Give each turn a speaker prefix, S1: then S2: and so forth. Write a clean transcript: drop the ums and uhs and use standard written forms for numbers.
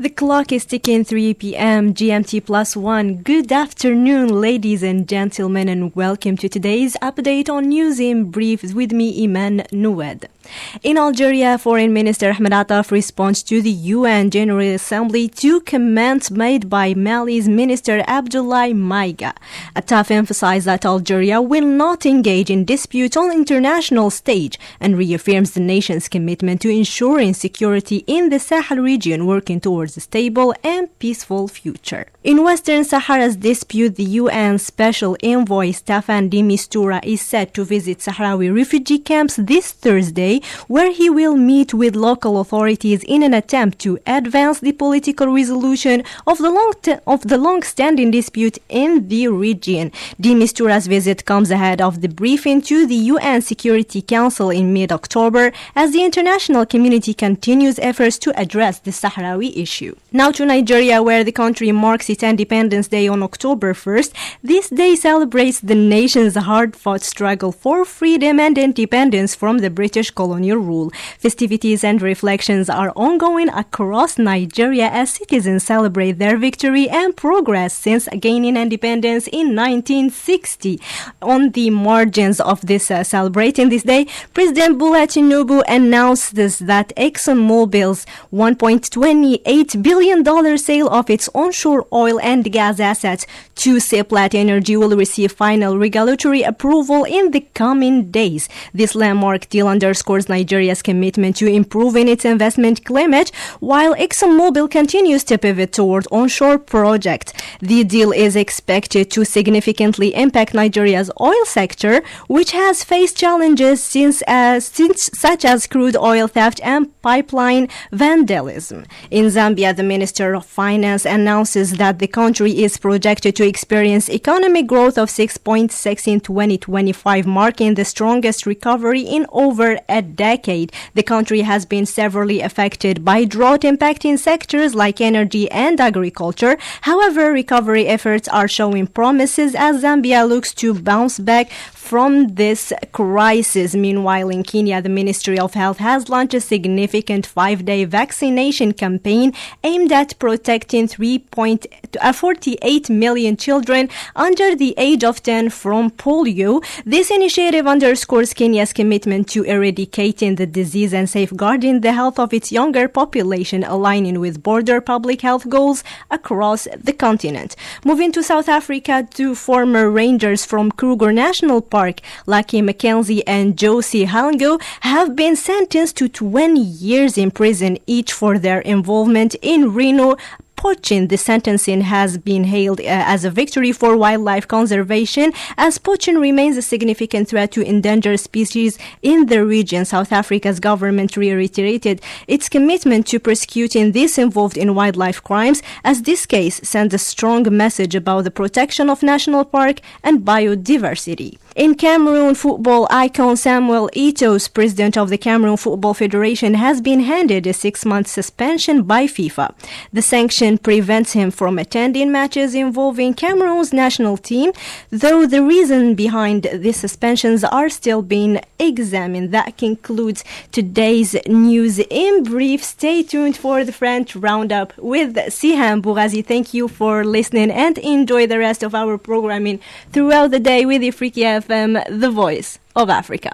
S1: The clock is ticking 3 p.m. GMT plus 1. Good afternoon, ladies and gentlemen, and welcome to today's update on News in Brief with me, Iman Noued. In Algeria, Foreign Minister Ahmed Attaf responds to the UN General Assembly to comments made by Mali's Minister Abdoulaye Maiga. Attaf emphasized that Algeria will not engage in disputes on the international stage and reaffirms the nation's commitment to ensuring security in the Sahel region, working towards a stable and peaceful future. In Western Sahara's dispute, the UN Special Envoy Staffan de Mistura is set to visit Sahrawi refugee camps this Thursday, where he will meet with local authorities in an attempt to advance the political resolution of the long-standing dispute in the region. De Mistura's visit comes ahead of the briefing to the UN Security Council in mid-October as the international community continues efforts to address the Sahrawi issue. Now to Nigeria, where the country marks its Independence Day on October 1st. This day celebrates the nation's hard-fought struggle for freedom and independence from the British colonial rule. Festivities and reflections are ongoing across Nigeria as citizens celebrate their victory and progress since gaining independence in 1960. On the margins of this celebrating this day, President Bola Tinubu announced that ExxonMobil's $1.28 billion sale of its onshore oil and gas assets to Seplat Energy will receive final regulatory approval in the coming days. This landmark deal underscores Nigeria's commitment to improving its investment climate, while ExxonMobil continues to pivot toward onshore projects. The deal is expected to significantly impact Nigeria's oil sector, which has faced challenges since such as crude oil theft and pipeline vandalism. In Zambia, the Minister of Finance announces that the country is projected to experience economic growth of 6.6% in 2025, marking the strongest recovery in over a decade. The country has been severely affected by drought impacting sectors like energy and agriculture. However, recovery efforts are showing promises as Zambia looks to bounce back from this crisis. Meanwhile, in Kenya, the Ministry of Health has launched a significant 5-day vaccination campaign aimed at protecting 3.48 million children under the age of 10 from polio. This initiative underscores Kenya's commitment to eradicating the disease and safeguarding the health of its younger population, aligning with broader public health goals across the continent. Moving to South Africa, two former rangers from Kruger National Park, Lucky Mackenzie and Josie Halango, have been sentenced to 20 years in prison each for their involvement in rhino poaching. The sentencing has been hailed as a victory for wildlife conservation, as poaching remains a significant threat to endangered species in the region. South Africa's government reiterated its commitment to prosecuting those involved in wildlife crimes, as this case sends a strong message about the protection of national park and biodiversity. In Cameroon, football icon Samuel Eto'o, president of the Cameroon Football Federation, has been handed a 6-month suspension by FIFA. The sanction prevents him from attending matches involving Cameroon's national team, though the reason behind the suspensions are still being examined. That concludes today's News in Brief. Stay tuned for the French Roundup with Sihan Bourazi. Thank you for listening and enjoy the rest of our programming throughout the day with Ifrikya FM, the voice of Africa.